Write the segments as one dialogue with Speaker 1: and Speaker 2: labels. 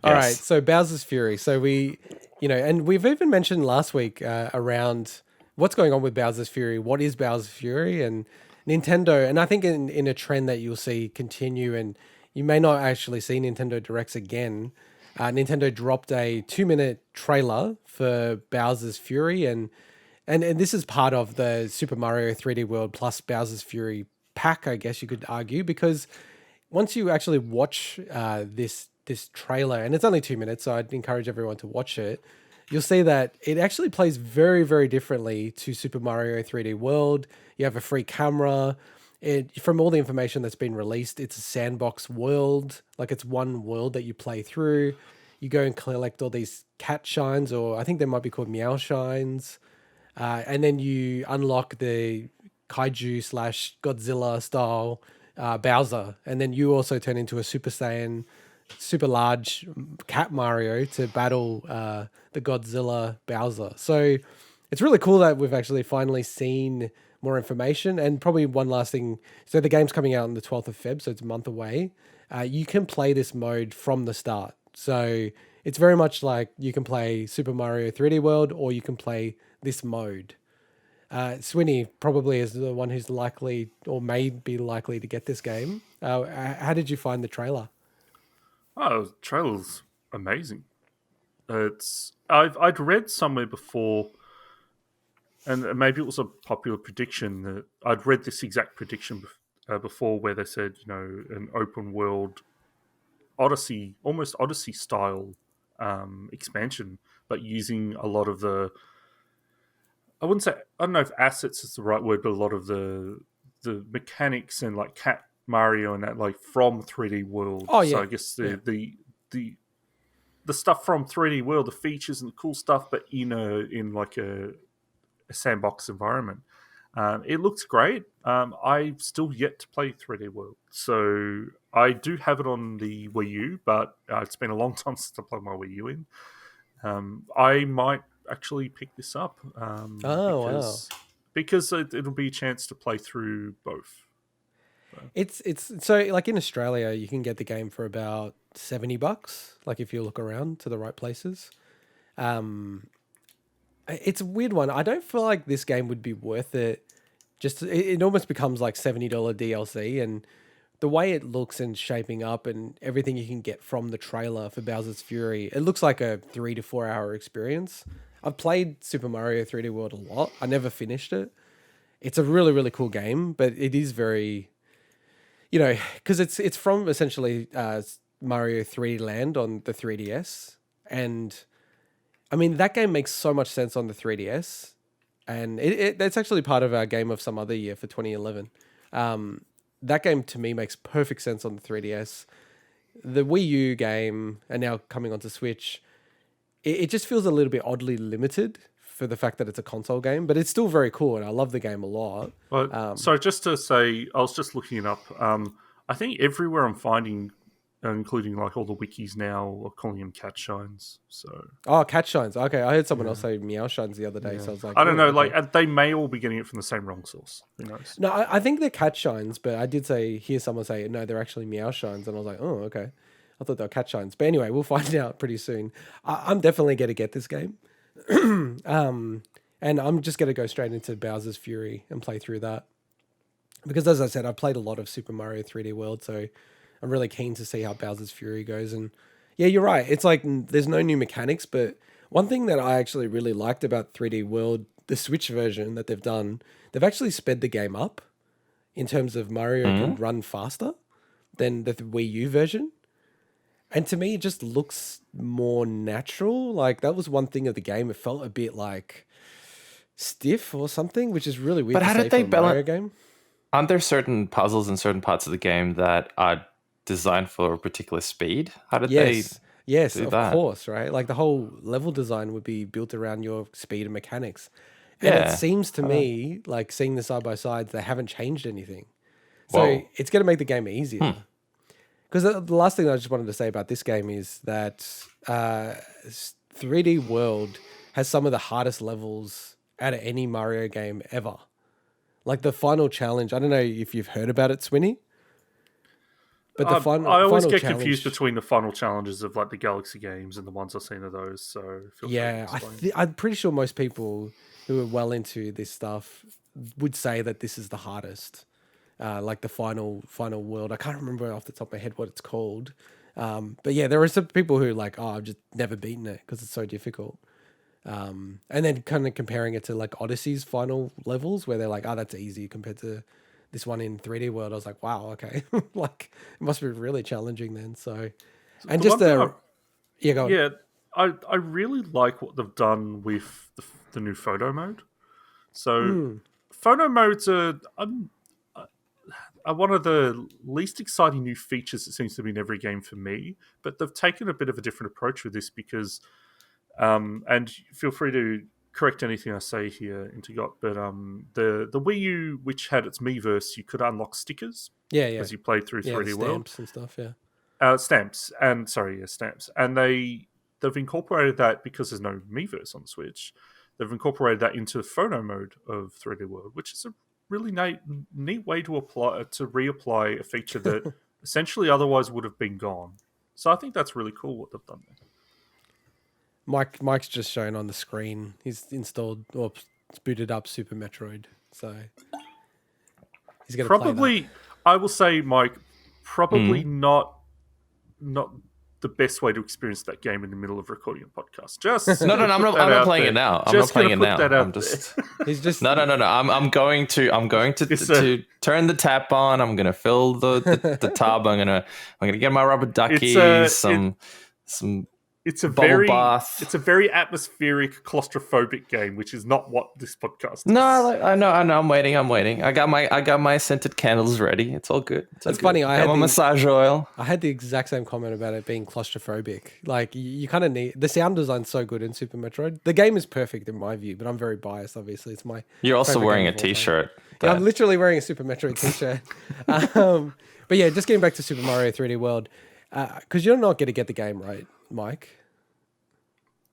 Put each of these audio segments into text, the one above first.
Speaker 1: All right,
Speaker 2: Yes.
Speaker 1: so Bowser's Fury. So and we've even mentioned last week around what's going on with Bowser's Fury. What is Bowser's Fury and Nintendo? And I think in a trend that you'll see continue, and you may not actually see Nintendo Directs again. Nintendo dropped a 2-minute trailer for Bowser's Fury, and this is part of the Super Mario 3D World plus Bowser's Fury pack, I guess you could argue, because once you actually watch this trailer, and it's only 2 minutes, so I'd encourage everyone to watch it. You'll see that it actually plays very, very differently to Super Mario 3D World. You have a free camera. From all the information that's been released, it's a sandbox world. Like it's one world that you play through. You go and collect all these cat shines, or I think they might be called meow shines. And then you unlock the Kaiju slash Godzilla style Bowser, and then you also turn into a Super Saiyan, super large cat Mario to battle the Godzilla Bowser. So it's really cool that we've actually finally seen more information. And probably one last thing. So the game's coming out on the 12th of Feb, so it's a month away. You can play this mode from the start. So it's very much like you can play Super Mario 3D World or you can play this mode. Swinny probably is the one who's likely or may be likely to get this game. How did you find the trailer?
Speaker 3: Oh, the trailer's amazing. I'd read somewhere before, and maybe it was a popular prediction that I'd read this exact prediction before, where they said an open world Odyssey, almost Odyssey style expansion, but using a lot of I wouldn't say, I don't know if assets is the right word, but a lot of the mechanics and like Cat Mario and that, like from 3D World.
Speaker 1: Oh
Speaker 3: So
Speaker 1: yeah,
Speaker 3: I guess
Speaker 1: yeah.
Speaker 3: the stuff from 3D World, the features and the cool stuff, but in like a sandbox environment. It looks great. I've still yet to play 3D World, so I do have it on the Wii U, but it's been a long time since I played my Wii U in. I might actually pick this up
Speaker 1: Oh wow.
Speaker 3: because it'll be a chance to play through both.
Speaker 1: It's so like in Australia, you can get the game for about $70. Like if you look around to the right places. Um, it's a weird one. I don't feel like this game would be worth it. It almost becomes like $70 DLC, and the way it looks and shaping up and everything you can get from the trailer for Bowser's Fury, it looks like a 3 to 4 hour experience. I've played Super Mario 3D World a lot. I never finished it. It's a really, really cool game, but it is very, because it's from essentially Mario 3D Land on the 3DS. And I mean, that game makes so much sense on the 3DS. And it's actually part of our game of some other year for 2011. That game to me makes perfect sense on the 3DS. The Wii U game, and now coming onto Switch, it just feels a little bit oddly limited for the fact that it's a console game, but it's still very cool, and I love the game a lot.
Speaker 3: So just to say, I was just looking it up. I think everywhere I'm finding, including like all the wikis now, are calling them cat shines. So
Speaker 1: Oh, Cat Shines. Okay, I heard someone else
Speaker 3: yeah,
Speaker 1: say Meow Shines the other day,
Speaker 3: yeah.
Speaker 1: so I was like,
Speaker 3: I don't
Speaker 1: oh,
Speaker 3: know.
Speaker 1: okay.
Speaker 3: Like they may all be getting it from the same wrong source. Who knows?
Speaker 1: No, I think they're Cat Shines, but I did hear someone say no, they're actually Meow Shines, and I was like, oh, okay. I thought they were Cat Shines, but anyway, we'll find out pretty soon. I'm definitely going to get this game. And I'm just going to go straight into Bowser's Fury and play through that. Because as I said, I've played a lot of Super Mario 3D World, so I'm really keen to see how Bowser's Fury goes. And yeah, you're right. It's like there's no new mechanics, but one thing that I actually really liked about 3D World, the Switch version that they've done, they've actually sped the game up in terms of Mario can
Speaker 2: Hmm.
Speaker 1: run faster than the Wii U version. And to me, it just looks more natural. Like that was one thing of the game. It felt a bit like stiff or something, which is really weird
Speaker 2: But
Speaker 1: to
Speaker 2: how
Speaker 1: say
Speaker 2: did
Speaker 1: for
Speaker 2: they
Speaker 1: a
Speaker 2: balance?
Speaker 1: Mario game.
Speaker 2: Aren't there certain puzzles in certain parts of the game that are designed for a particular speed? How did they
Speaker 1: Yes, yes,
Speaker 2: do
Speaker 1: of
Speaker 2: that?
Speaker 1: course, right? Like the whole level design would be built around your speed and mechanics. And it
Speaker 2: Yeah.
Speaker 1: seems to
Speaker 2: How the-
Speaker 1: me like seeing the side by sides, they haven't changed anything. So
Speaker 2: Whoa.
Speaker 1: it's going to make the game
Speaker 2: Hmm.
Speaker 1: easier. Because the last thing I just wanted to say about this game is that 3D World has some of the hardest levels out of any Mario game ever. Like the final challenge, I don't know if you've heard about it, Swinny. But the final,
Speaker 3: I always
Speaker 1: final
Speaker 3: get
Speaker 1: challenge,
Speaker 3: confused between the final challenges of like the Galaxy games and the ones I've seen of those. So feel free to
Speaker 1: Yeah,
Speaker 3: explain.
Speaker 1: I'm pretty sure most people who are well into this stuff would say that this is the hardest. Like the final world. I can't remember off the top of my head what it's called. But yeah, there are some people who are like, oh, I've just never beaten it because it's so difficult. And then kind of comparing it to like Odyssey's final levels where they're like, oh, that's easy compared to this one in 3D World. I was like, wow, okay. Like it must be really challenging then. So, and
Speaker 3: The
Speaker 1: just
Speaker 3: one thing
Speaker 1: yeah, go on.
Speaker 3: Yeah, I really like what they've done with the new photo mode. So photo modes are one of the least exciting new features that seems to be in every game for me. But they've taken a bit of a different approach with this because, and feel free to correct anything I say here, Intergot. But the Wii U, which had its Miiverse, you could unlock stickers
Speaker 1: Yeah,
Speaker 3: as you played through 3D
Speaker 1: the
Speaker 3: World.
Speaker 1: stamps and stuff. Yeah.
Speaker 3: Stamps, and they've incorporated that because there's no Miiverse on the Switch. They've incorporated that into the photo mode of 3D World, which is a really neat way to reapply a feature that essentially otherwise would have been gone. So I think that's really cool what they've done there.
Speaker 1: Mike's just shown on the screen. He's installed or booted up Super Metroid, so he's gonna play that.
Speaker 3: Probably, I will say, Mike, probably not the best way to experience that game in the middle of recording a podcast. Just
Speaker 2: No, I'm not playing it now. I'm not playing it now. I'm just
Speaker 1: He's just
Speaker 2: no. I'm going to turn the tap on. I'm gonna fill the tub. I'm gonna get my rubber duckies. Some
Speaker 3: It's a
Speaker 2: bubble bath.
Speaker 3: It's a very atmospheric, claustrophobic game, which is not what this podcast is.
Speaker 2: No, I know. I'm waiting. I got my scented candles ready. It's all good.
Speaker 1: It's funny. I had
Speaker 2: my massage oil.
Speaker 1: I had the exact same comment about it being claustrophobic. Like you kind of need the sound design's so good in Super Metroid. The game is perfect in my view, but I'm very biased. Obviously, it's my.
Speaker 2: You're also
Speaker 1: favorite
Speaker 2: wearing
Speaker 1: game
Speaker 2: a
Speaker 1: of all time.
Speaker 2: T-shirt.
Speaker 1: Yeah, I'm literally wearing a Super Metroid T-shirt. But yeah, just getting back to Super Mario 3D World, because you're not going to get the game right, Mike.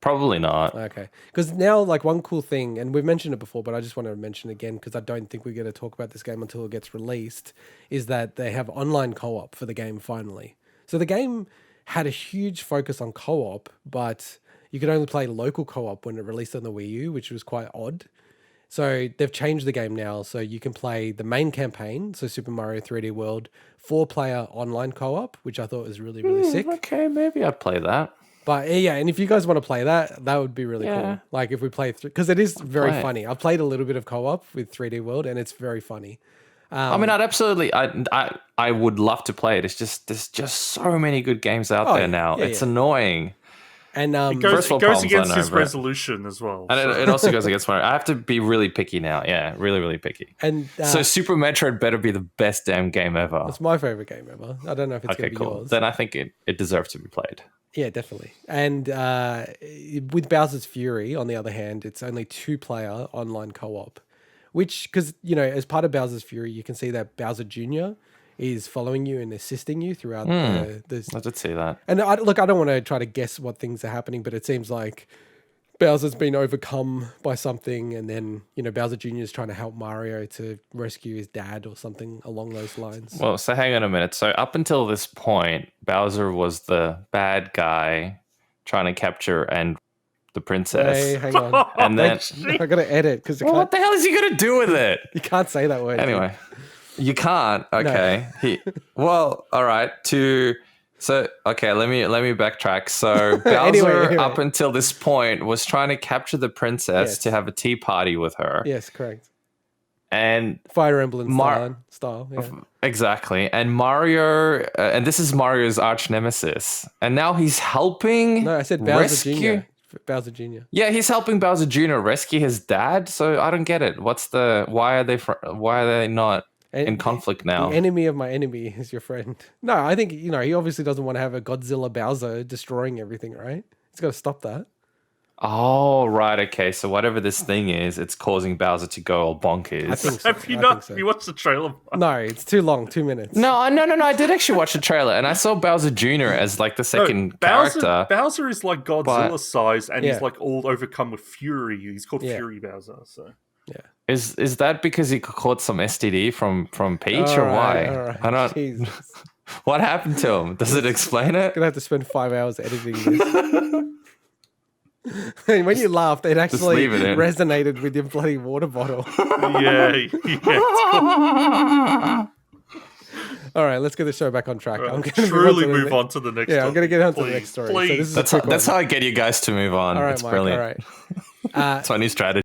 Speaker 2: Probably not.
Speaker 1: Okay. Because now, like, one cool thing, and we've mentioned it before, but I just want to mention it again because I don't think we're going to talk about this game until it gets released, is that they have online co-op for the game finally. So the game had a huge focus on co-op, but you could only play local co-op when it released on the Wii U, which was quite odd. So they've changed the game now, so you can play the main campaign, so Super Mario 3D World, 4-player online co-op, which I thought was really, really sick.
Speaker 2: Okay, maybe I'd play that.
Speaker 1: But yeah, and if you guys want to play that, that would be really cool. Like if we play through, because it is very funny. I've played a little bit of co-op with 3D World, and it's very funny.
Speaker 2: I mean, I would love to play it. It's just there's just so many good games out there now. It's annoying.
Speaker 1: And
Speaker 3: it goes against his resolution as well.
Speaker 2: And it also goes against my. I have to be really picky now. Yeah, really, really picky.
Speaker 1: And
Speaker 2: so Super Metroid better be the best damn game ever.
Speaker 1: It's my favorite game ever. I don't know if it's going to be yours.
Speaker 2: Then I think it deserves to be played.
Speaker 1: Yeah, definitely. And with Bowser's Fury, on the other hand, it's only 2-player online co-op, which, because, you know, as part of Bowser's Fury, you can see that Bowser Jr. is following you and assisting you throughout the...
Speaker 2: I did see that.
Speaker 1: And I don't want to try to guess what things are happening, but it seems like Bowser's been overcome by something, and then, you know, Bowser Jr. is trying to help Mario to rescue his dad or something along those lines.
Speaker 2: Well, so hang on a minute. So up until this point, Bowser was the bad guy trying to capture the princess.
Speaker 1: Hey, hang on.
Speaker 2: And then
Speaker 1: I got to edit because
Speaker 2: what the hell is he going to do with it?
Speaker 1: You can't say that word.
Speaker 2: Anyway, you can't. Okay. No. All right. So, okay, let me backtrack. So Bowser,
Speaker 1: anyway.
Speaker 2: up until this point, was trying to capture the princess to have a tea party with her.
Speaker 1: Yes, correct.
Speaker 2: And
Speaker 1: Fire Emblem style. Yeah.
Speaker 2: Exactly. And Mario, and this is Mario's arch nemesis. And now he's helping.
Speaker 1: No, I said Bowser Jr. Bowser Jr.
Speaker 2: Yeah, he's helping Bowser Jr. rescue his dad. So I don't get it. Why are they not in conflict now?
Speaker 1: The enemy of my enemy is your friend. No, I think, you know, he obviously doesn't want to have a Godzilla Bowser destroying everything, right? He's got to stop that.
Speaker 2: Oh, right. Okay. So whatever this thing is, it's causing Bowser to go all bonkers.
Speaker 1: I think so.
Speaker 3: Have you not? You watched the trailer?
Speaker 1: No, it's too long. 2 minutes.
Speaker 2: No. I did actually watch the trailer, and I saw Bowser Jr. as like the second character.
Speaker 3: Bowser is like Godzilla size, and he's like all overcome with fury. He's called Fury Bowser. So
Speaker 1: yeah.
Speaker 2: Is that because he caught some STD from Peach, or why?
Speaker 1: All right.
Speaker 2: I don't.
Speaker 1: Jesus.
Speaker 2: What happened to him? Does it explain it?
Speaker 1: Gonna have to spend 5 hours editing this. And when you laughed, it actually
Speaker 2: leave it in.
Speaker 1: resonated with your bloody water bottle.
Speaker 3: Yeah.
Speaker 1: All right, let's get the show back on track. I'm going to
Speaker 3: Truly move on to the next.
Speaker 1: Yeah, I'm going to get on to the
Speaker 3: Please,
Speaker 1: next story. So
Speaker 3: please.
Speaker 1: this is a quick
Speaker 2: That's
Speaker 1: one.
Speaker 2: how I get you guys to move on.
Speaker 1: All right,
Speaker 2: It's
Speaker 1: Mike.
Speaker 2: brilliant.
Speaker 1: All right.
Speaker 2: It's my new strategy.